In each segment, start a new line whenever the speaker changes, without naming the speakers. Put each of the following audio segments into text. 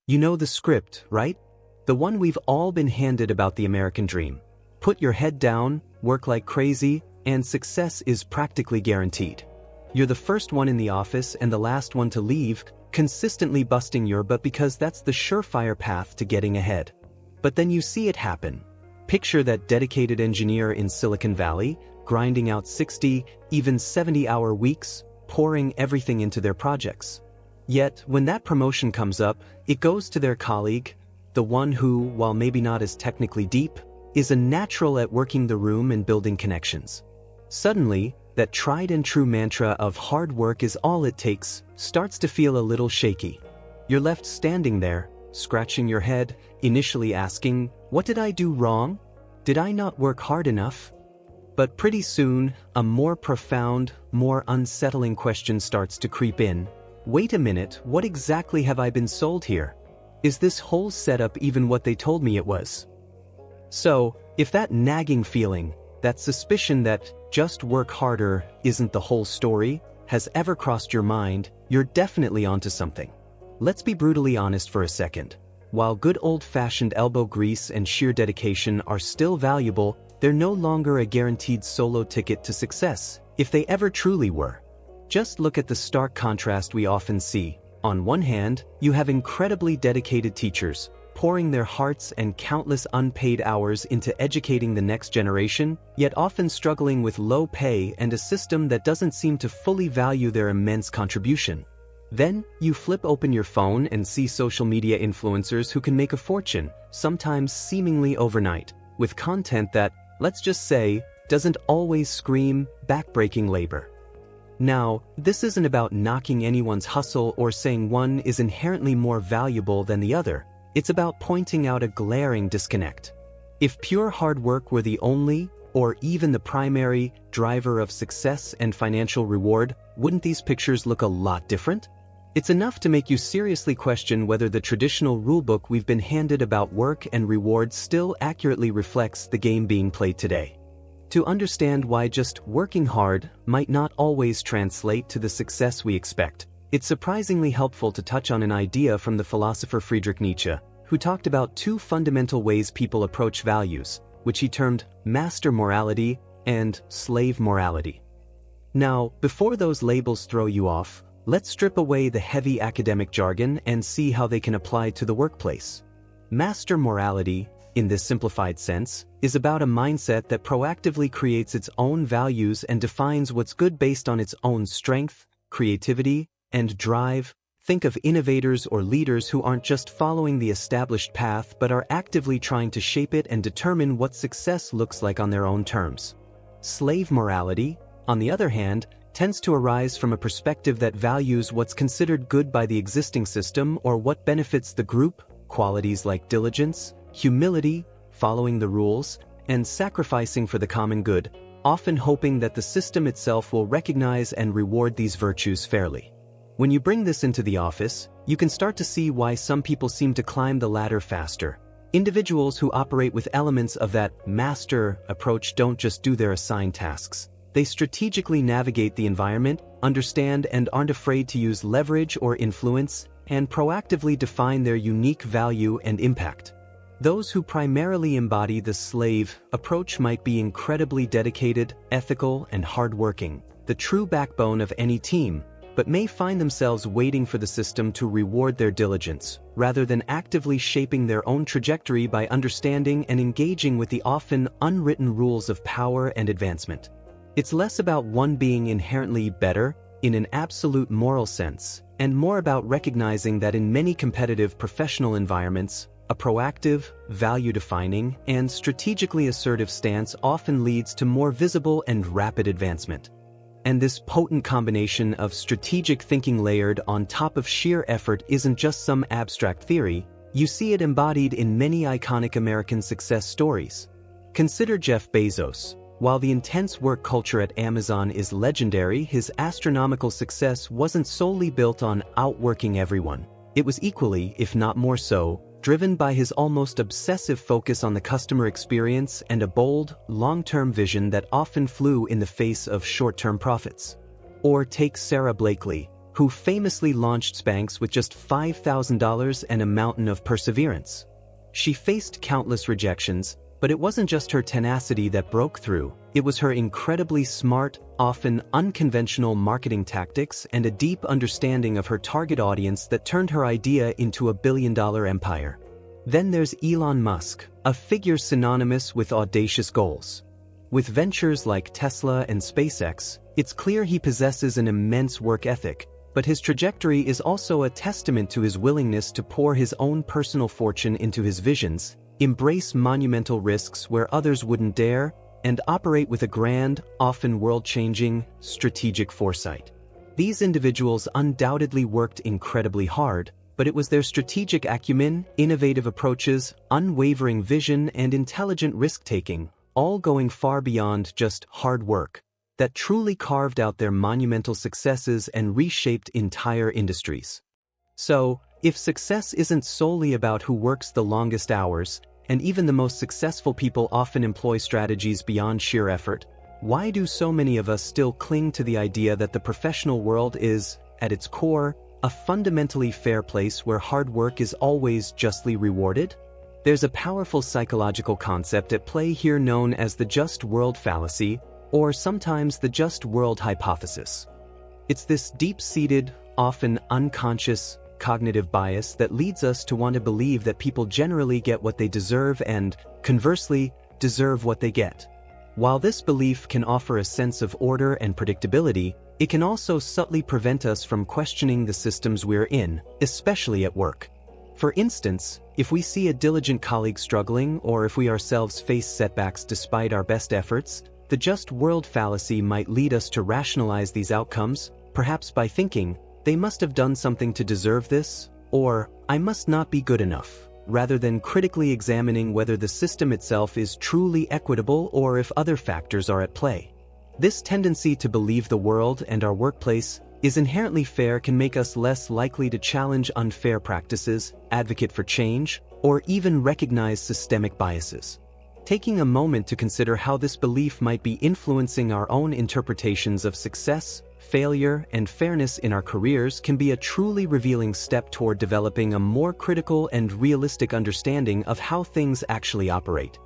You know the script, right? The one we've all been handed about the American dream. Put your head down, work like crazy, and success is practically guaranteed. You're the first one in the office and the last one to leave, consistently busting your butt because that's the surefire path to getting ahead. But then you see it happen. Picture that dedicated engineer in Silicon Valley, grinding out 60, even 70-hour weeks, pouring everything into their projects. Yet, when that promotion comes up, it goes to their colleague, the one who, while maybe not as technically deep, is a natural at working the room and building connections. Suddenly, that tried and true mantra of hard work is all it takes starts to feel a little shaky. You're left standing there, scratching your head, initially asking, what did I do wrong? Did I not work hard enough? But pretty soon, a more profound, more unsettling question starts to creep in. Wait a minute, what exactly have I been sold here? Is this whole setup even what they told me it was? So, if that nagging feeling, that suspicion that just work harder isn't the whole story, has ever crossed your mind, you're definitely onto something. Let's be brutally honest for a second. While good old-fashioned elbow grease and sheer dedication are still valuable, they're no longer a guaranteed solo ticket to success, if they ever truly were. Just look at the stark contrast we often see. On one hand, you have incredibly dedicated teachers, pouring their hearts and countless unpaid hours into educating the next generation, yet often struggling with low pay and a system that doesn't seem to fully value their immense contribution. Then, you flip open your phone and see social media influencers who can make a fortune, sometimes seemingly overnight, with content that, let's just say, doesn't always scream backbreaking labor. Now, this isn't about knocking anyone's hustle or saying one is inherently more valuable than the other. It's about pointing out a glaring disconnect. If pure hard work were the only, or even the primary, driver of success and financial reward, wouldn't these pictures look a lot different? It's enough to make you seriously question whether the traditional rulebook we've been handed about work and reward still accurately reflects the game being played today. To understand why just working hard might not always translate to the success we expect, it's surprisingly helpful to touch on an idea from the philosopher Friedrich Nietzsche, who talked about two fundamental ways people approach values, which he termed master morality and slave morality. Now, before those labels throw you off, let's strip away the heavy academic jargon and see how they can apply to the workplace. Master morality, in this simplified sense, is about a mindset that proactively creates its own values and defines what's good based on its own strength, creativity, and drive. Think of innovators or leaders who aren't just following the established path but are actively trying to shape it and determine what success looks like on their own terms. Slave morality, on the other hand, tends to arise from a perspective that values what's considered good by the existing system or what benefits the group, qualities like diligence, humility, following the rules, and sacrificing for the common good, often hoping that the system itself will recognize and reward these virtues fairly. When you bring this into the office, you can start to see why some people seem to climb the ladder faster. Individuals who operate with elements of that master approach don't just do their assigned tasks. They strategically navigate the environment, understand and aren't afraid to use leverage or influence, and proactively define their unique value and impact. Those who primarily embody the slave approach might be incredibly dedicated, ethical, and hardworking, the true backbone of any team, but may find themselves waiting for the system to reward their diligence, rather than actively shaping their own trajectory by understanding and engaging with the often unwritten rules of power and advancement. It's less about one being inherently better, in an absolute moral sense, and more about recognizing that in many competitive professional environments, a proactive, value-defining, and strategically assertive stance often leads to more visible and rapid advancement. And this potent combination of strategic thinking layered on top of sheer effort isn't just some abstract theory, you see it embodied in many iconic American success stories. Consider Jeff Bezos. While the intense work culture at Amazon is legendary, his astronomical success wasn't solely built on outworking everyone. It was equally, if not more so, driven by his almost obsessive focus on the customer experience and a bold, long-term vision that often flew in the face of short-term profits. Or take Sarah Blakely, who famously launched Spanx with just $5,000 and a mountain of perseverance. She faced countless rejections, but it wasn't just her tenacity that broke through. It was her incredibly smart, often unconventional marketing tactics and a deep understanding of her target audience that turned her idea into a billion-dollar empire. Then there's Elon Musk, a figure synonymous with audacious goals. With ventures like Tesla and SpaceX, it's clear he possesses an immense work ethic, but his trajectory is also a testament to his willingness to pour his own personal fortune into his visions, embrace monumental risks where others wouldn't dare, and operate with a grand, often world-changing, strategic foresight. These individuals undoubtedly worked incredibly hard, but it was their strategic acumen, innovative approaches, unwavering vision, and intelligent risk-taking, all going far beyond just hard work, that truly carved out their monumental successes and reshaped entire industries. So, if success isn't solely about who works the longest hours, and even the most successful people often employ strategies beyond sheer effort, why do so many of us still cling to the idea that the professional world is, at its core, a fundamentally fair place where hard work is always justly rewarded? There's a powerful psychological concept at play here known as the just world fallacy, or sometimes the just world hypothesis. It's this deep-seated, often unconscious, cognitive bias that leads us to want to believe that people generally get what they deserve and, conversely, deserve what they get. While this belief can offer a sense of order and predictability, it can also subtly prevent us from questioning the systems we're in, especially at work. For instance, if we see a diligent colleague struggling or if we ourselves face setbacks despite our best efforts, the just world fallacy might lead us to rationalize these outcomes, perhaps by thinking, they must have done something to deserve this, or I must not be good enough, rather than critically examining whether the system itself is truly equitable or if other factors are at play. This tendency to believe the world and our workplace is inherently fair can make us less likely to challenge unfair practices, advocate for change, or even recognize systemic biases. Taking a moment to consider how this belief might be influencing our own interpretations of success, failure, and fairness in our careers can be a truly revealing step toward developing a more critical and realistic understanding of how things actually operate.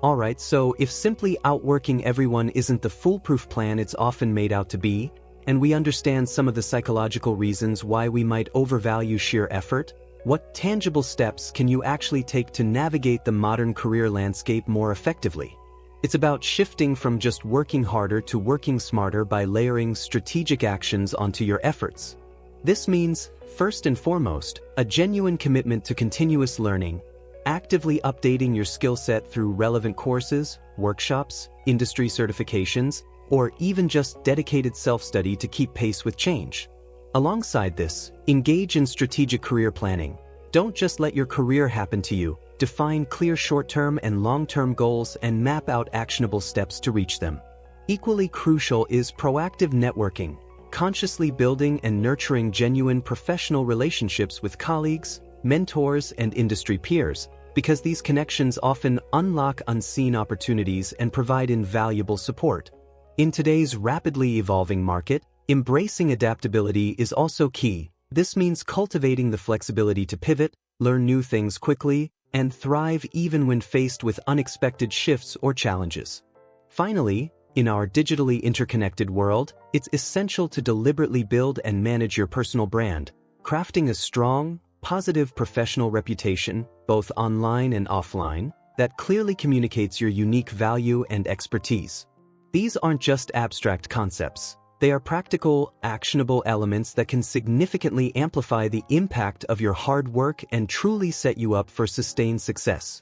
Alright, so if simply outworking everyone isn't the foolproof plan it's often made out to be, and we understand some of the psychological reasons why we might overvalue sheer effort, what tangible steps can you actually take to navigate the modern career landscape more effectively? It's about shifting from just working harder to working smarter by layering strategic actions onto your efforts. This means, first and foremost, a genuine commitment to continuous learning, actively updating your skill set through relevant courses, workshops, industry certifications, or even just dedicated self-study to keep pace with change. Alongside this, engage in strategic career planning. Don't just let your career happen to you. Define clear short-term and long-term goals and map out actionable steps to reach them. Equally crucial is proactive networking, consciously building and nurturing genuine professional relationships with colleagues, mentors, and industry peers, because these connections often unlock unseen opportunities and provide invaluable support. In today's rapidly evolving market, embracing adaptability is also key. This means cultivating the flexibility to pivot, learn new things quickly, and thrive even when faced with unexpected shifts or challenges. Finally, in our digitally interconnected world, it's essential to deliberately build and manage your personal brand, crafting a strong, positive professional reputation, both online and offline, that clearly communicates your unique value and expertise. These aren't just abstract concepts. They are practical, actionable elements that can significantly amplify the impact of your hard work and truly set you up for sustained success.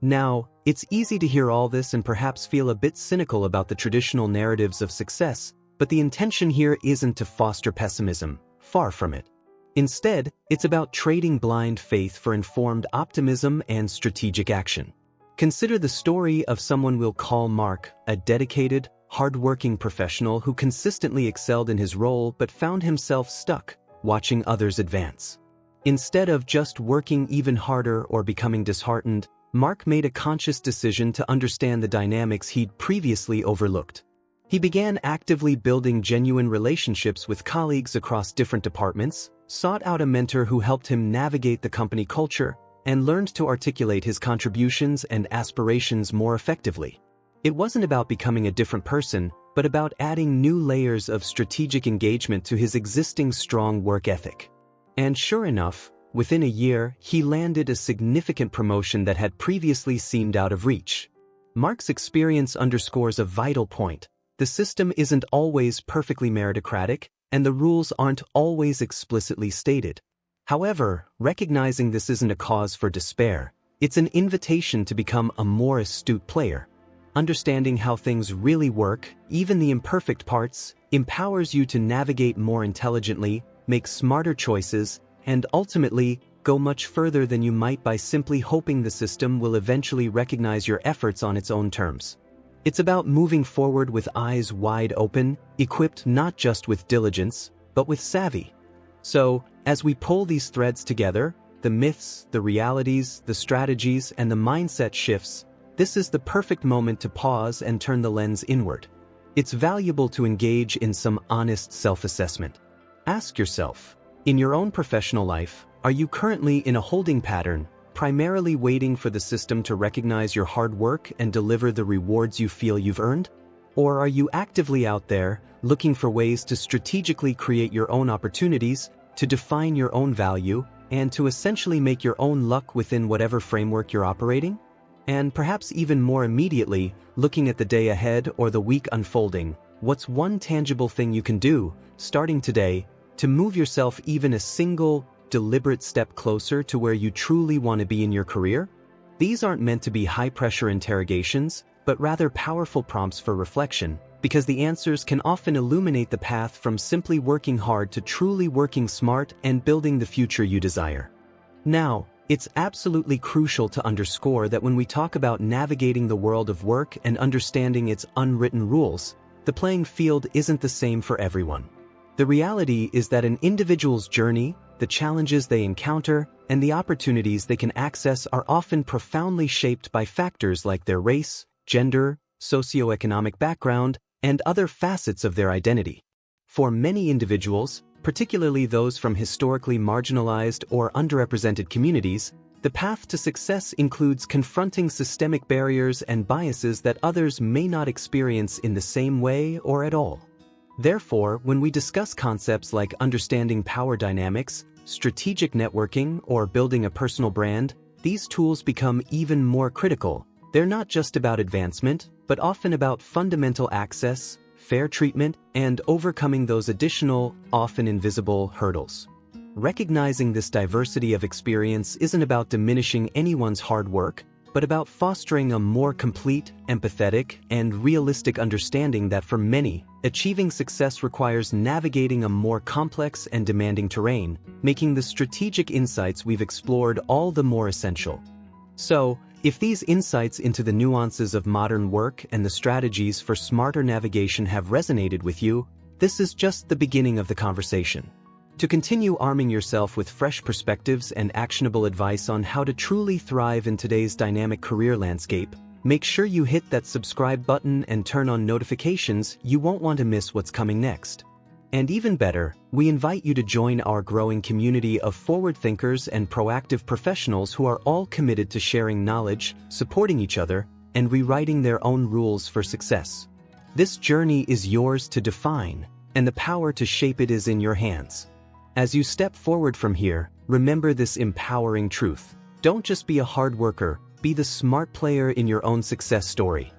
Now, it's easy to hear all this and perhaps feel a bit cynical about the traditional narratives of success, but the intention here isn't to foster pessimism, far from it. Instead, it's about trading blind faith for informed optimism and strategic action. Consider the story of someone we'll call Mark, a dedicated, hard-working professional who consistently excelled in his role but found himself stuck, watching others advance. Instead of just working even harder or becoming disheartened, Mark made a conscious decision to understand the dynamics he'd previously overlooked. He began actively building genuine relationships with colleagues across different departments, sought out a mentor who helped him navigate the company culture, and learned to articulate his contributions and aspirations more effectively. It wasn't about becoming a different person, but about adding new layers of strategic engagement to his existing strong work ethic. And sure enough, within a year, he landed a significant promotion that had previously seemed out of reach. Mark's experience underscores a vital point. The system isn't always perfectly meritocratic, and the rules aren't always explicitly stated. However, recognizing this isn't a cause for despair. It's an invitation to become a more astute player. Understanding how things really work, even the imperfect parts, empowers you to navigate more intelligently, make smarter choices, and ultimately, go much further than you might by simply hoping the system will eventually recognize your efforts on its own terms. It's about moving forward with eyes wide open, equipped not just with diligence, but with savvy. So, as we pull these threads together, the myths, the realities, the strategies, and the mindset shifts, this is the perfect moment to pause and turn the lens inward. It's valuable to engage in some honest self-assessment. Ask yourself, in your own professional life, are you currently in a holding pattern, primarily waiting for the system to recognize your hard work and deliver the rewards you feel you've earned? Or are you actively out there, looking for ways to strategically create your own opportunities, to define your own value, and to essentially make your own luck within whatever framework you're operating? And perhaps even more immediately, looking at the day ahead or the week unfolding, what's one tangible thing you can do, starting today, to move yourself even a single, deliberate step closer to where you truly want to be in your career? These aren't meant to be high-pressure interrogations, but rather powerful prompts for reflection, because the answers can often illuminate the path from simply working hard to truly working smart and building the future you desire. Now, it's absolutely crucial to underscore that when we talk about navigating the world of work and understanding its unwritten rules, the playing field isn't the same for everyone. The reality is that an individual's journey, the challenges they encounter, and the opportunities they can access are often profoundly shaped by factors like their race, gender, socioeconomic background, and other facets of their identity. For many individuals, particularly those from historically marginalized or underrepresented communities, the path to success includes confronting systemic barriers and biases that others may not experience in the same way or at all. Therefore, when we discuss concepts like understanding power dynamics, strategic networking, or building a personal brand, these tools become even more critical. They're not just about advancement, but often about fundamental access, fair treatment, and overcoming those additional, often invisible, hurdles. Recognizing this diversity of experience isn't about diminishing anyone's hard work, but about fostering a more complete, empathetic, and realistic understanding that for many, achieving success requires navigating a more complex and demanding terrain, making the strategic insights we've explored all the more essential. So, if these insights into the nuances of modern work and the strategies for smarter navigation have resonated with you, this is just the beginning of the conversation. To continue arming yourself with fresh perspectives and actionable advice on how to truly thrive in today's dynamic career landscape, make sure you hit that subscribe button and turn on notifications. You won't want to miss what's coming next. And even better, we invite you to join our growing community of forward thinkers and proactive professionals who are all committed to sharing knowledge, supporting each other, and rewriting their own rules for success. This journey is yours to define, and the power to shape it is in your hands. As you step forward from here, remember this empowering truth. Don't just be a hard worker, be the smart player in your own success story.